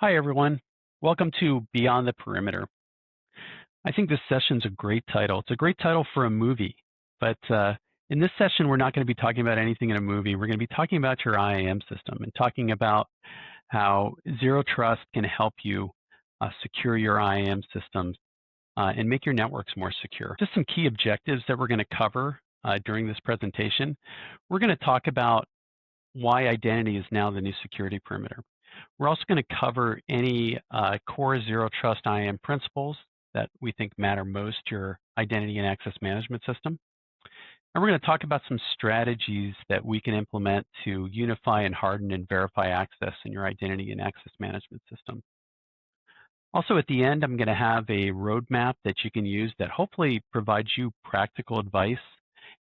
Hi, everyone. Welcome to Beyond the Perimeter. I think this session's a great title. It's a great title for a movie, but in this session, we're not going to be talking about anything in a movie. We're going to be talking about your IAM system and talking about how Zero Trust can help you secure your IAM systems and make your networks more secure. Just some key objectives that we're going to cover during this presentation. We're going to talk about why identity is now the new security perimeter. We're also going to cover any core Zero Trust IAM principles that we think matter most to your identity and access management system. And we're going to talk about some strategies that we can implement to unify and harden and verify access in your identity and access management system. Also, at the end, I'm going to have a roadmap that you can use that hopefully provides you practical advice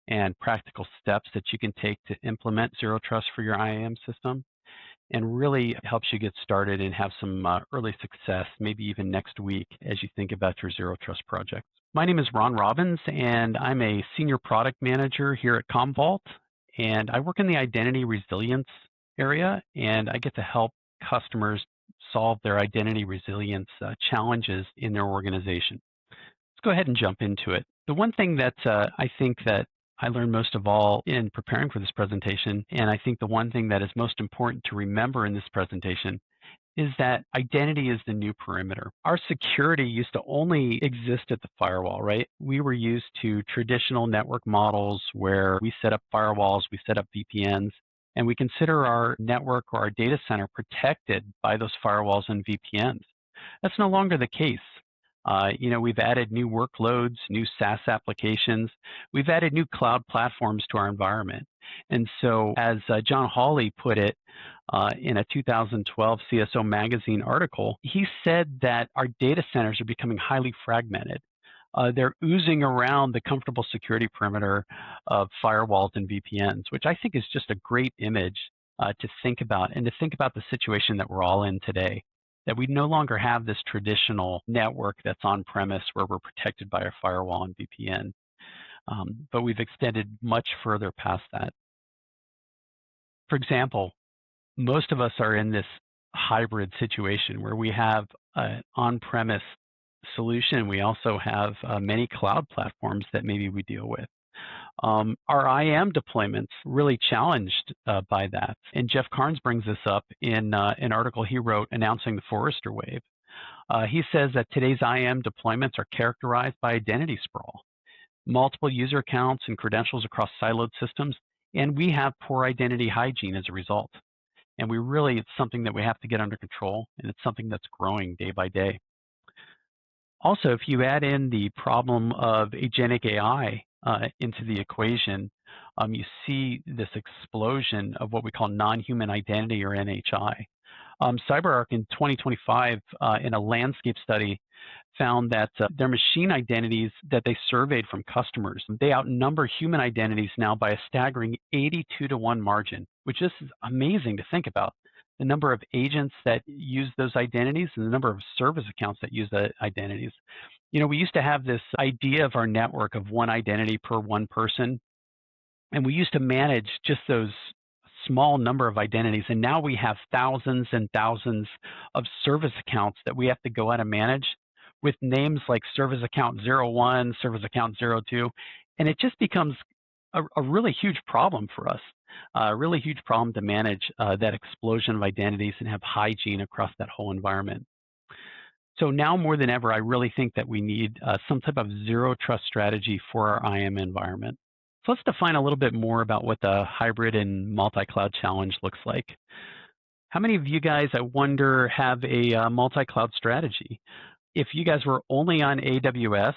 and practical steps that you can take to implement Zero Trust for your IAM system, and really helps you get started and have some early success, maybe even next week, as you think about your Zero Trust project. My name is Ron Robbins, and I'm a Senior Product Manager here at Commvault, and I work in the identity resilience area, and I get to help customers solve their identity resilience challenges in their organization. Let's go ahead and jump into it. The one thing that I think that I learned most of all in preparing for this presentation, and I think the one thing that is most important to remember in this presentation, is that identity is the new perimeter. Our security used to only exist at the firewall, right? We were used to traditional network models where we set up firewalls, we set up VPNs, and we consider our network or our data center protected by those firewalls and VPNs. That's no longer the case. We've added new workloads, new SaaS applications. We've added new cloud platforms to our environment. And so as John Hawley put it in a 2012 CSO magazine article, he said that our data centers are becoming highly fragmented. They're oozing around the comfortable security perimeter of firewalls and VPNs, which I think is just a great image to think about, and to think about the situation that we're all in today, that we no longer have this traditional network that's on-premise where we're protected by our firewall and VPN, but we've extended much further past that. For example, most of us are in this hybrid situation where we have an on-premise solution. We also have many cloud platforms that maybe we deal with. Our IAM deployments really challenged by that. And Jeff Carnes brings this up in an article he wrote announcing the Forrester Wave. He says that today's IAM deployments are characterized by identity sprawl, multiple user accounts and credentials across siloed systems, and we have poor identity hygiene as a result. And it's something that we have to get under control, and it's something that's growing day by day. Also, if you add in the problem of agentic AI into the equation, you see this explosion of what we call non-human identity, or NHI. CyberArk in 2025, in a landscape study, found that their machine identities that they surveyed from customers, they outnumber human identities now by a staggering 82-to-1 margin, which is amazing to think about. The number of agents that use those identities and the number of service accounts that use the identities. We used to have this idea of our network of one identity per one person, and we used to manage just those small number of identities, and now we have thousands and thousands of service accounts that we have to go out and manage with names like service account 01, service account 02, and it just becomes a really huge problem for us. A really huge problem to manage that explosion of identities and have hygiene across that whole environment. So now more than ever, I really think that we need some type of zero trust strategy for our IAM environment. So let's define a little bit more about what the hybrid and multi-cloud challenge looks like. How many of you guys, I wonder, have a multi-cloud strategy? If you guys were only on AWS,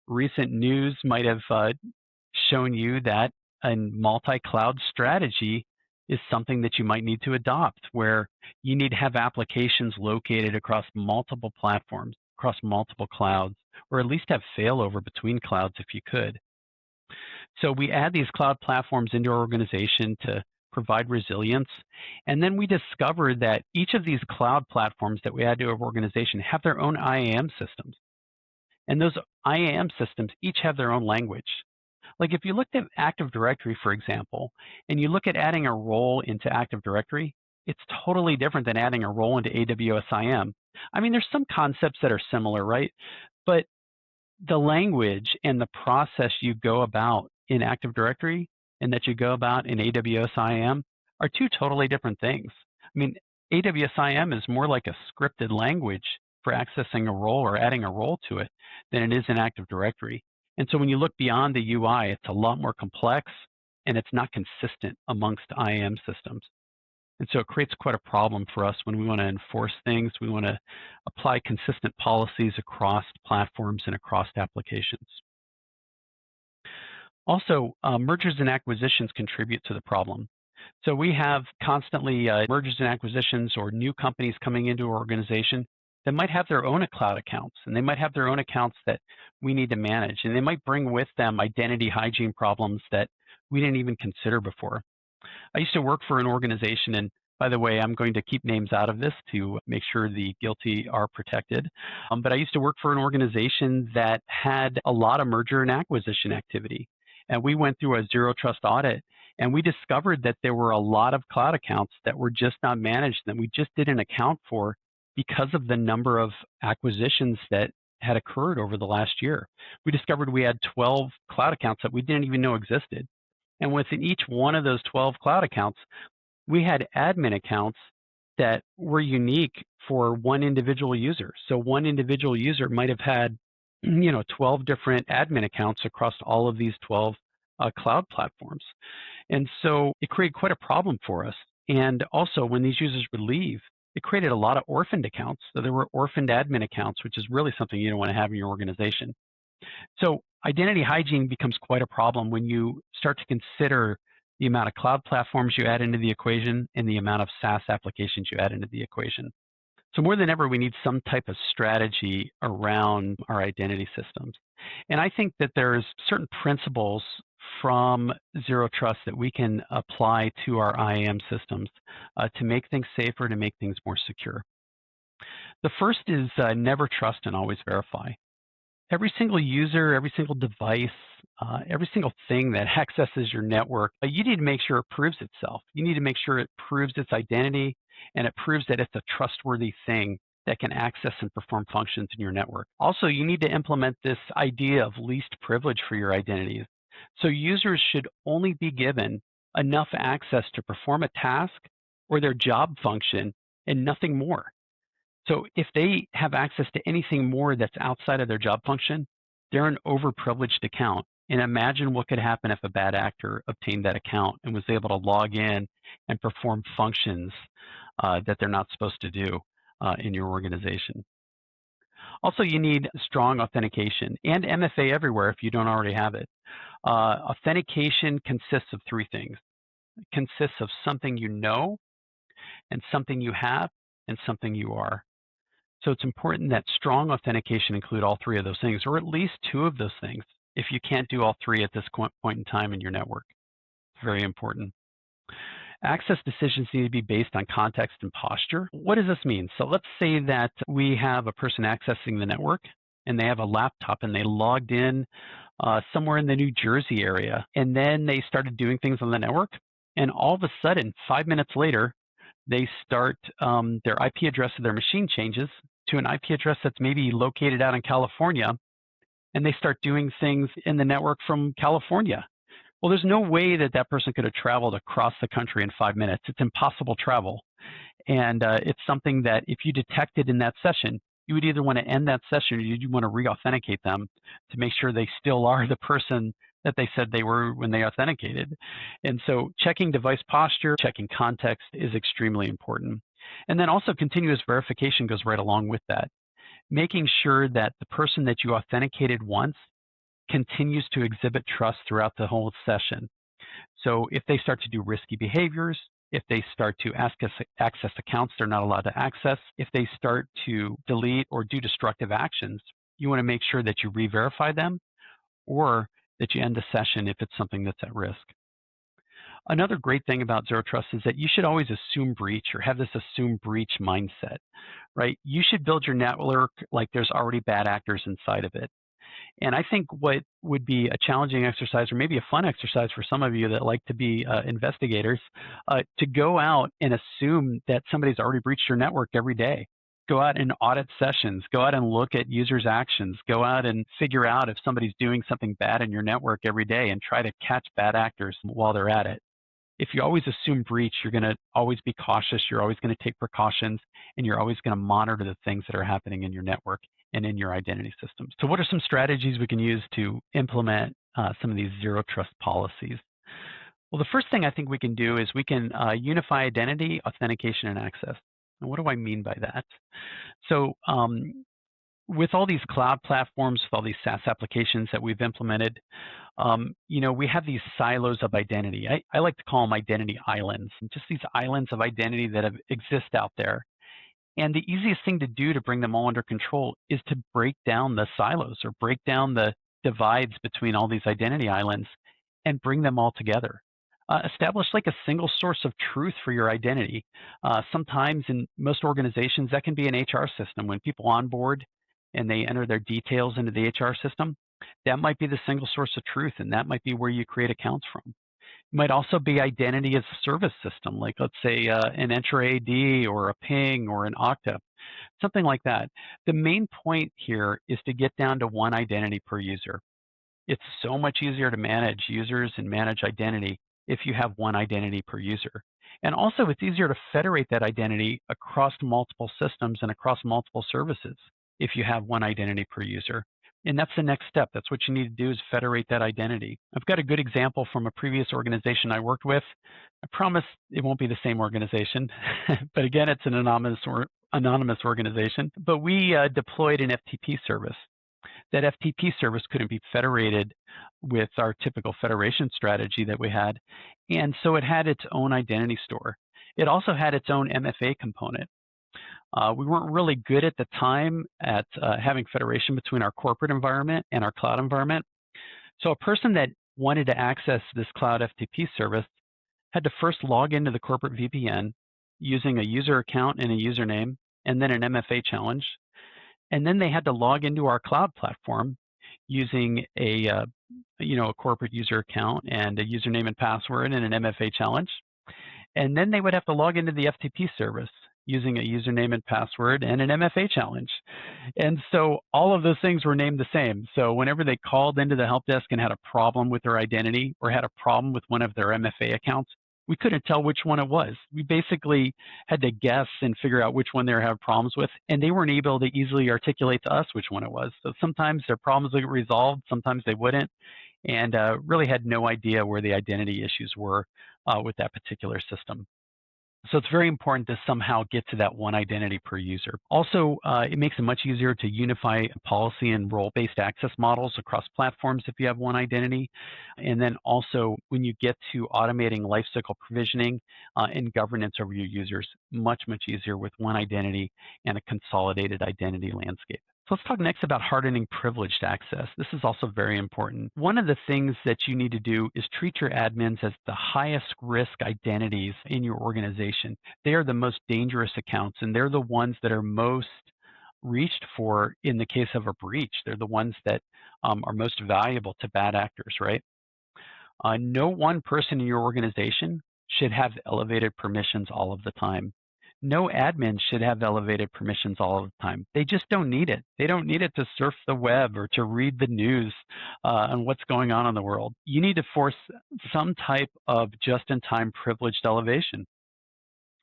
recent news might have shown you that a multi-cloud strategy is something that you might need to adopt, where you need to have applications located across multiple platforms, across multiple clouds, or at least have failover between clouds if you could. So we add these cloud platforms into our organization to provide resilience, and then we discover that each of these cloud platforms that we add to our organization have their own IAM systems. And those IAM systems each have their own language. Like if you looked at Active Directory, for example, and you look at adding a role into Active Directory, it's totally different than adding a role into AWS IAM. I mean, there's some concepts that are similar, right? But the language and the process you go about in Active Directory and that you go about in AWS IAM are two totally different things. I mean, AWS IAM is more like a scripted language for accessing a role or adding a role to it than it is in Active Directory. And so when you look beyond the UI, it's a lot more complex and it's not consistent amongst IAM systems. And so it creates quite a problem for us when we want to enforce things. We want to apply consistent policies across platforms and across applications. Also, mergers and acquisitions contribute to the problem. So we have constantly mergers and acquisitions or new companies coming into our organization that might have their own cloud accounts, and they might have their own accounts that we need to manage, and they might bring with them identity hygiene problems that we didn't even consider before. I used to work for an organization, and by the way, I'm going to keep names out of this to make sure the guilty are protected. But I used to work for an organization that had a lot of merger and acquisition activity. And we went through a Zero Trust audit, and we discovered that there were a lot of cloud accounts that were just not managed, that we just didn't account for because of the number of acquisitions that had occurred over the last year. We discovered we had 12 cloud accounts that we didn't even know existed. And within each one of those 12 cloud accounts, we had admin accounts that were unique for one individual user. So one individual user might have had 12 different admin accounts across all of these 12 cloud platforms. And so it created quite a problem for us. And also when these users would leave, it created a lot of orphaned accounts. So there were orphaned admin accounts, which is really something you don't want to have in your organization. So identity hygiene becomes quite a problem when you start to consider the amount of cloud platforms you add into the equation and the amount of SaaS applications you add into the equation. So more than ever, we need some type of strategy around our identity systems. And I think that there's certain principles from Zero Trust that we can apply to our IAM systems to make things safer, to make things more secure. The first is never trust and always verify. Every single user, every single device, every single thing that accesses your network, you need to make sure it proves itself. You need to make sure it proves its identity and it proves that it's a trustworthy thing that can access and perform functions in your network. Also, you need to implement this idea of least privilege for your identities. So users should only be given enough access to perform a task or their job function and nothing more. So if they have access to anything more that's outside of their job function, they're an overprivileged account. And imagine what could happen if a bad actor obtained that account and was able to log in and perform functions that they're not supposed to do in your organization. Also, you need strong authentication and MFA everywhere if you don't already have it. Authentication consists of three things. It consists of something you know, and something you have, and something you are. So it's important that strong authentication include all three of those things, or at least two of those things, if you can't do all three at this point in time in your network. It's very important. Access decisions need to be based on context and posture. What does this mean? So let's say that we have a person accessing the network, and they have a laptop, and they logged in somewhere in the New Jersey area, and then they started doing things on the network, and all of a sudden, 5 minutes later, they start, their IP address of their machine changes to an IP address that's maybe located out in California, and they start doing things in the network from California. Well, there's no way that that person could have traveled across the country in 5 minutes. It's impossible travel. And it's something that if you detected in that session, you would either want to end that session or you'd want to re-authenticate them to make sure they still are the person that they said they were when they authenticated. And so checking device posture, checking context is extremely important. And then also continuous verification goes right along with that. Making sure that the person that you authenticated once continues to exhibit trust throughout the whole session. So if they start to do risky behaviors, if they start to access accounts they're not allowed to access, if they start to delete or do destructive actions, you want to make sure that you re-verify them or that you end the session if it's something that's at risk. Another great thing about Zero Trust is that you should always assume breach or have this assume breach mindset, right? You should build your network like there's already bad actors inside of it. And I think what would be a challenging exercise, or maybe a fun exercise for some of you that like to be investigators, to go out and assume that somebody's already breached your network every day. Go out and audit sessions, go out and look at users' actions, go out and figure out if somebody's doing something bad in your network every day and try to catch bad actors while they're at it. If you always assume breach, you're going to always be cautious, you're always going to take precautions, and you're always going to monitor the things that are happening in your network and in your identity systems. So what are some strategies we can use to implement some of these zero trust policies? Well, the first thing I think we can do is we can unify identity, authentication, and access. And what do I mean by that? So with all these cloud platforms, with all these SaaS applications that we've implemented, we have these silos of identity. I like to call them identity islands, just these islands of identity that exist out there. And the easiest thing to do to bring them all under control is to break down the silos or break down the divides between all these identity islands and bring them all together. Establish like a single source of truth for your identity. Sometimes in most organizations, that can be an HR system. When people onboard and they enter their details into the HR system, that might be the single source of truth, and that might be where you create accounts from. It might also be identity as a service system, like let's say an Entra AD or a Ping or an Okta, something like that. The main point here is to get down to one identity per user. It's so much easier to manage users and manage identity if you have one identity per user. And also, it's easier to federate that identity across multiple systems and across multiple services if you have one identity per user. And that's the next step. That's what you need to do, is federate that identity. I've got a good example from a previous organization I worked with. I promise it won't be the same organization, but again, it's an anonymous organization. But we deployed an FTP service. That FTP service couldn't be federated with our typical federation strategy that we had. And so it had its own identity store. It also had its own MFA component. We weren't really good at the time at having federation between our corporate environment and our cloud environment. So a person that wanted to access this cloud FTP service had to first log into the corporate VPN using a user account and a username, and then an MFA challenge. And then they had to log into our cloud platform using a corporate user account and a username and password and an MFA challenge. And then they would have to log into the FTP service using a username and password and an MFA challenge. And so all of those things were named the same. So whenever they called into the help desk and had a problem with their identity or had a problem with one of their MFA accounts, we couldn't tell which one it was. We basically had to guess and figure out which one they were having problems with, and they weren't able to easily articulate to us which one it was. So sometimes their problems would get resolved, sometimes they wouldn't, and really had no idea where the identity issues were with that particular system. So it's very important to somehow get to that one identity per user. Also, it makes it much easier to unify policy and role-based access models across platforms if you have one identity. And then also, when you get to automating lifecycle provisioning and governance over your users, much, much easier with one identity and a consolidated identity landscape. So let's talk next about hardening privileged access. This is also very important. One of the things that you need to do is treat your admins as the highest risk identities in your organization. They are the most dangerous accounts, and they're the ones that are most reached for in the case of a breach. They're the ones that are most valuable to bad actors, right? No one person in your organization should have elevated permissions all of the time. No admin should have elevated permissions all of the time. They just don't need it. They don't need it to surf the web or to read the news on what's going on in the world. You need to force some type of just-in-time privileged elevation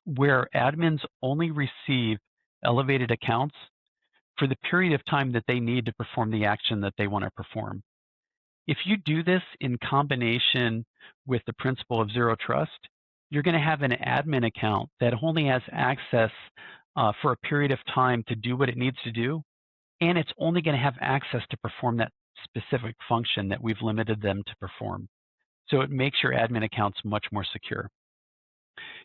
where admins only receive elevated accounts for the period of time that they need to perform the action that they want to perform. If you do this in combination with the principle of zero trust, you're going to have an admin account that only has access for a period of time to do what it needs to do, and it's only going to have access to perform that specific function that we've limited them to perform. So it makes your admin accounts much more secure.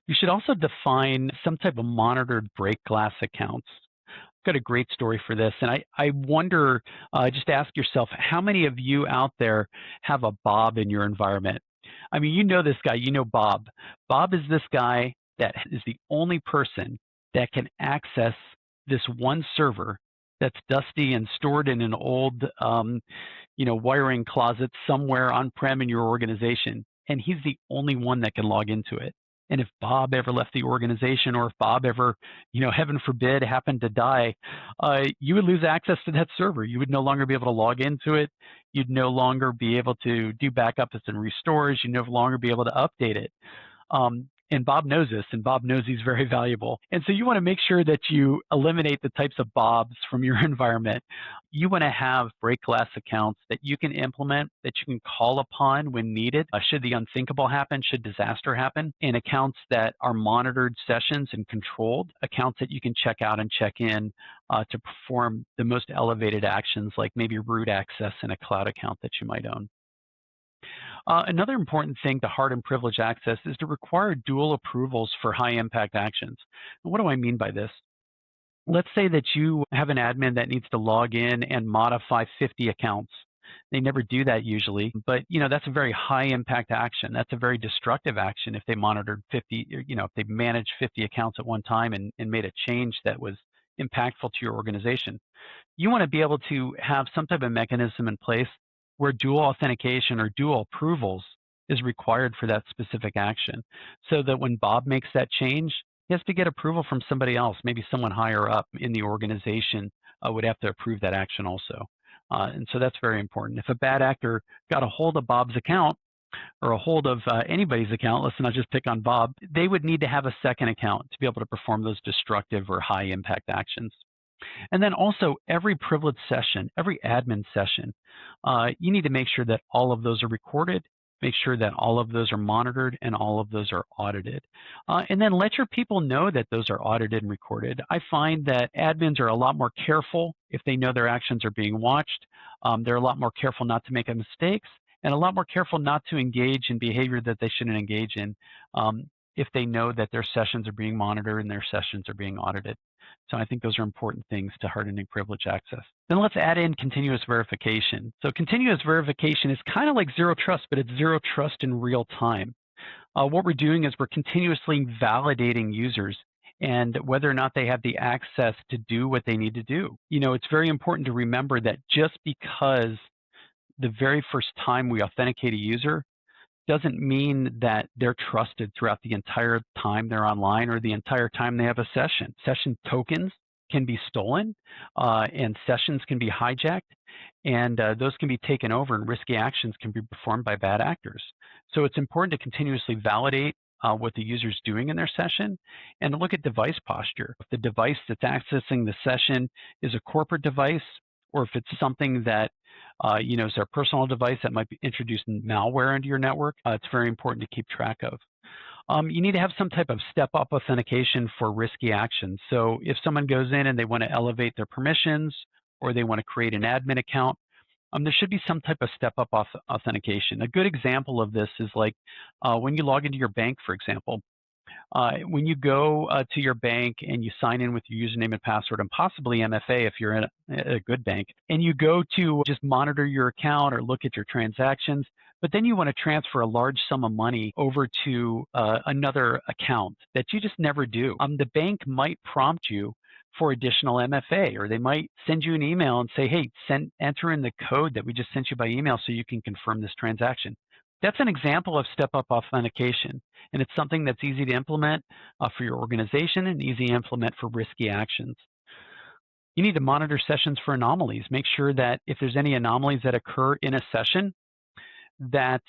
You should also define some type of monitored break glass accounts. I've got a great story for this, and I wonder, just ask yourself, how many of you out there have a Bob in your environment? I mean, you know this guy, you know Bob. Bob is this guy that is the only person that can access this one server that's dusty and stored in an old wiring closet somewhere on-prem in your organization, and he's the only one that can log into it. And if Bob ever left the organization, or if Bob ever, heaven forbid, happened to die, you would lose access to that server. You would no longer be able to log into it. You'd no longer be able to do backups and restores. You'd no longer be able to update it. And Bob knows this, and Bob knows he's very valuable. And so you want to make sure that you eliminate the types of Bobs from your environment. You want to have break glass accounts that you can implement, that you can call upon when needed, should the unthinkable happen, should disaster happen, and accounts that are monitored sessions and controlled, accounts that you can check out and check in to perform the most elevated actions, like maybe root access in a cloud account that you might own. Another important thing to harden privilege access is to require dual approvals for high-impact actions. What do I mean by this? Let's say that you have an admin that needs to log in and modify 50 accounts. They never do that usually, but that's a very high-impact action. That's a very destructive action if they monitored 50, if they managed 50 accounts at one time and made a change that was impactful to your organization. You want to be able to have some type of mechanism in place where dual authentication or dual approvals is required for that specific action, so that when Bob makes that change, he has to get approval from somebody else, maybe someone higher up in the organization would have to approve that action also. And so that's very important. If a bad actor got a hold of Bob's account, or a hold of anybody's account, let's not just pick on Bob, they would need to have a second account to be able to perform those destructive or high impact actions. And then also every privileged session, every admin session, you need to make sure that all of those are recorded, make sure that all of those are monitored, and all of those are audited. And then let your people know that those are audited and recorded. I find that admins are a lot more careful if they know their actions are being watched. They're a lot more careful not to make mistakes, and a lot more careful not to engage in behavior that they shouldn't engage in if they know that their sessions are being monitored and their sessions are being audited. So I think those are important things to hardening privilege access. Then let's add in continuous verification. So continuous verification is kind of like zero trust, but it's zero trust in real time. What we're doing is we're continuously validating users and whether or not they have the access to do what they need to do. It's very important to remember that just because the very first time we authenticate a user doesn't mean that they're trusted throughout the entire time they're online or the entire time they have a session. Session tokens can be stolen and sessions can be hijacked, and those can be taken over, and risky actions can be performed by bad actors. So it's important to continuously validate what the user's doing in their session and look at device posture. If the device that's accessing the session is a corporate device, or if it's something that is their personal device that might be introducing malware into your network, it's very important to keep track of. You need to have some type of step-up authentication for risky actions. So if someone goes in and they want to elevate their permissions, or they want to create an admin account, there should be some type of step-up authentication. A good example of this is like when you log into your bank, for example. When you go to your bank and you sign in with your username and password, and possibly MFA if you're in a good bank, and you go to just monitor your account or look at your transactions, but then you want to transfer a large sum of money over to another account that you just never do. The bank might prompt you for additional MFA, or they might send you an email and say, hey, enter in the code that we just sent you by email so you can confirm this transaction. That's an example of step-up authentication, and it's something that's easy to implement for your organization and easy to implement for risky actions. You need to monitor sessions for anomalies. Make sure that if there's any anomalies that occur in a session, that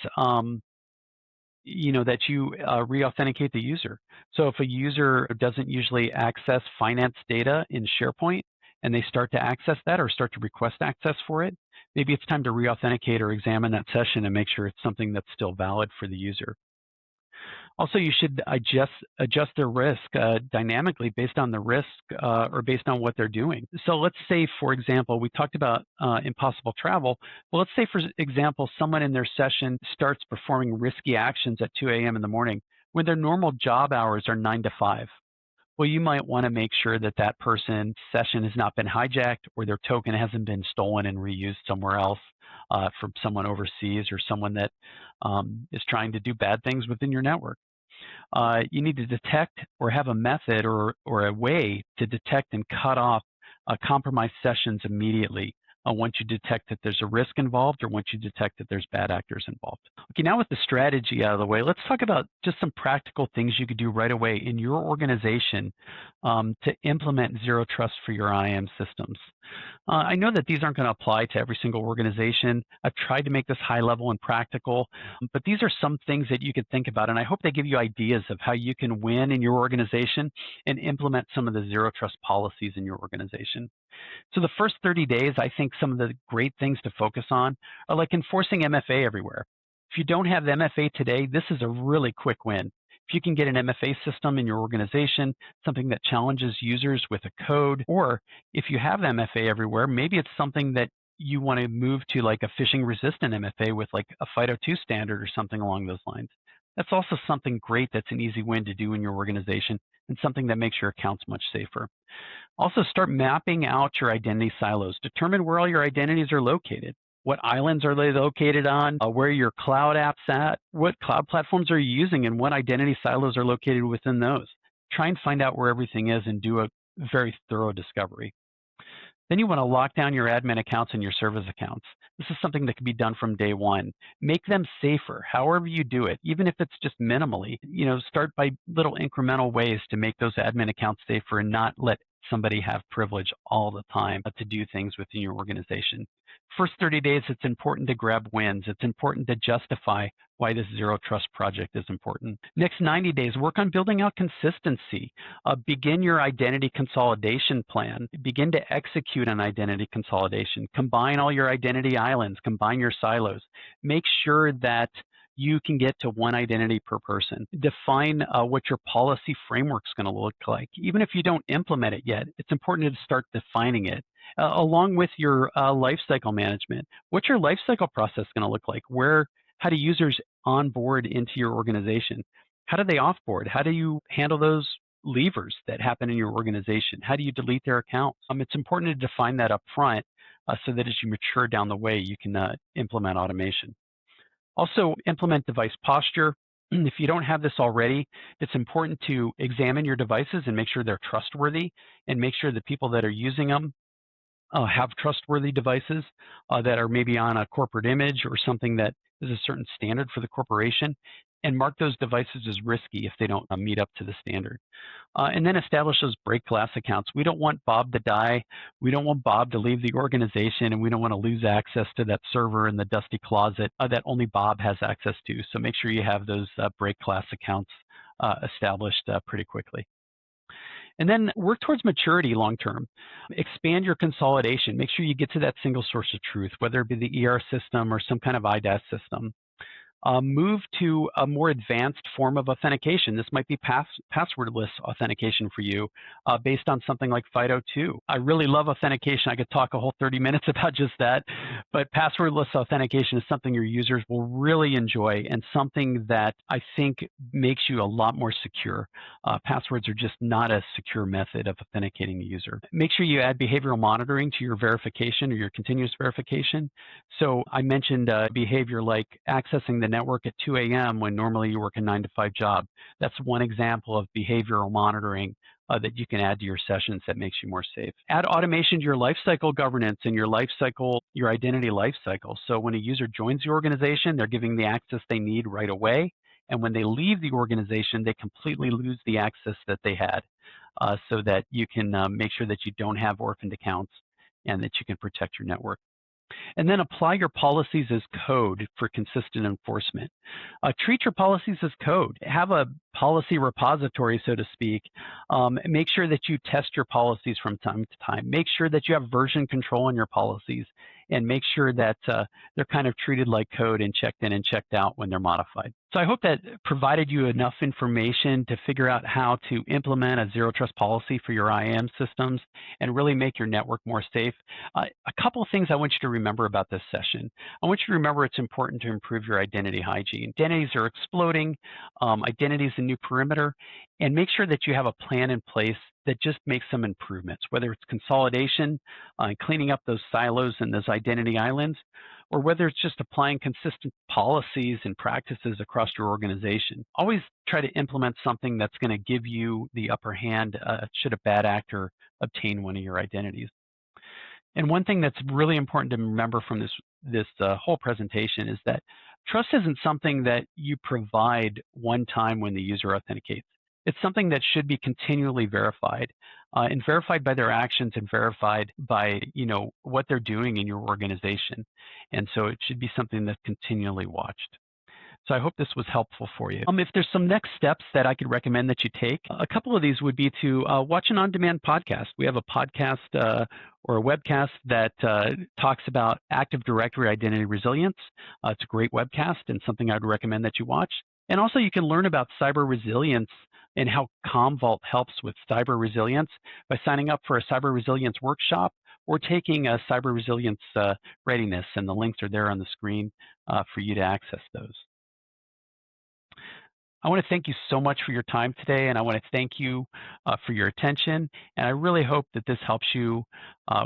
that you re-authenticate the user. So if a user doesn't usually access finance data in SharePoint, and they start to access that or start to request access for it, maybe it's time to re-authenticate or examine that session and make sure it's something that's still valid for the user. Also, you should adjust their risk dynamically based on the risk or based on what they're doing. So let's say, for example, we talked about impossible travel. Well, let's say, for example, someone in their session starts performing risky actions at 2 a.m. in the morning when their normal job hours are 9 to 5. Well, you might want to make sure that that person's session has not been hijacked, or their token hasn't been stolen and reused somewhere else from someone overseas or someone that is trying to do bad things within your network. You need to detect or have a method or a way to detect and cut off compromise sessions immediately once you detect that there's a risk involved or once you detect that there's bad actors involved. Okay, now with the strategy out of the way, let's talk about just some practical things you could do right away in your organization to implement Zero Trust for your IAM systems. I know that these aren't going to apply to every single organization. I've tried to make this high level and practical, but these are some things that you could think about, and I hope they give you ideas of how you can win in your organization and implement some of the Zero Trust policies in your organization. So the first 30 days, I think some of the great things to focus on are like enforcing MFA everywhere. If you don't have the MFA today, this is a really quick win. If you can get an MFA system in your organization, something that challenges users with a code, or if you have the MFA everywhere, maybe it's something that you want to move to like a phishing resistant MFA with like a FIDO2 standard or something along those lines. That's also something great that's an easy win to do in your organization and something that makes your accounts much safer. Also, start mapping out your identity silos. Determine where all your identities are located. What islands are they located on? Where are your cloud apps at? What cloud platforms are you using? And what identity silos are located within those? Try and find out where everything is and do a very thorough discovery. Then you want to lock down your admin accounts and your service accounts. This is something that can be done from day one. Make them safer, however you do it, even if it's just minimally. Start by little incremental ways to make those admin accounts safer and not let somebody have privilege all the time to do things within your organization. First 30 days, it's important to grab wins. It's important to justify why this Zero Trust project is important. Next 90 days, work on building out consistency. Begin your identity consolidation plan. Begin to execute on identity consolidation. Combine all your identity islands. Combine your silos. Make sure that you can get to one identity per person. Define what your policy framework is going to look like. Even if you don't implement it yet, it's important to start defining it. Along with your lifecycle management. What's your lifecycle process going to look like? How do users onboard into your organization? How do they offboard? How do you handle those leavers that happen in your organization? How do you delete their accounts? It's important to define that up front so that as you mature down the way, you can implement automation. Also, implement device posture. If you don't have this already, it's important to examine your devices and make sure they're trustworthy and make sure the people that are using them have trustworthy devices that are maybe on a corporate image or something that is a certain standard for the corporation, and mark those devices as risky if they don't meet up to the standard. And then establish those break glass accounts. We don't want Bob to die. We don't want Bob to leave the organization, and we don't want to lose access to that server in the dusty closet that only Bob has access to. So make sure you have those break glass accounts established pretty quickly. And then work towards maturity long term. Expand your consolidation. Make sure you get to that single source of truth, whether it be the ER system or some kind of IDaaS system. Move to a more advanced form of authentication. This might be passwordless authentication for you based on something like FIDO2. I really love authentication. I could talk a whole 30 minutes about just that, but passwordless authentication is something your users will really enjoy and something that I think makes you a lot more secure. Passwords are just not a secure method of authenticating a user. Make sure you add behavioral monitoring to your verification or your continuous verification. So I mentioned behavior like accessing the network at 2 a.m. when normally you work a 9-to-5 job. That's one example of behavioral monitoring that you can add to your sessions that makes you more safe. Add automation to your lifecycle governance and your identity lifecycle. So when a user joins the organization, they're giving the access they need right away. And when they leave the organization, they completely lose the access that they had so that you can make sure that you don't have orphaned accounts and that you can protect your network. And then apply your policies as code for consistent enforcement. Treat your policies as code. Have a policy repository, so to speak. Make sure that you test your policies from time to time. Make sure that you have version control on your policies and make sure that they're kind of treated like code and checked in and checked out when they're modified. So I hope that provided you enough information to figure out how to implement a Zero Trust policy for your IAM systems and really make your network more safe. A couple of things I want you to remember about this session. I want you to remember it's important to improve your identity hygiene. Identities are exploding, identities a new perimeter, and make sure that you have a plan in place that just makes some improvements, whether it's consolidation, cleaning up those silos and those identity islands, or whether it's just applying consistent policies and practices across your organization. Always try to implement something that's going to give you the upper hand should a bad actor obtain one of your identities. And one thing that's really important to remember from this whole presentation is that trust isn't something that you provide one time when the user authenticates. It's something that should be continually verified, and verified by their actions and verified by what they're doing in your organization. And so it should be something that's continually watched. So I hope this was helpful for you. If there's some next steps that I could recommend that you take, a couple of these would be to watch an on-demand podcast. We have a podcast or a webcast that talks about Active Directory identity resilience. It's a great webcast and something I'd recommend that you watch. And also you can learn about cyber resilience and how Commvault helps with cyber resilience by signing up for a cyber resilience workshop or taking a cyber resilience readiness, and the links are there on the screen for you to access those. I want to thank you so much for your time today, and I want to thank you for your attention. And I really hope that this helps you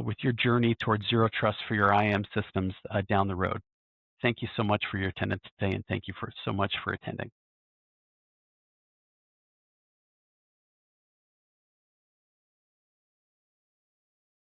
with your journey towards zero trust for your IAM systems down the road. Thank you so much for your attendance today, and thank you so much for attending.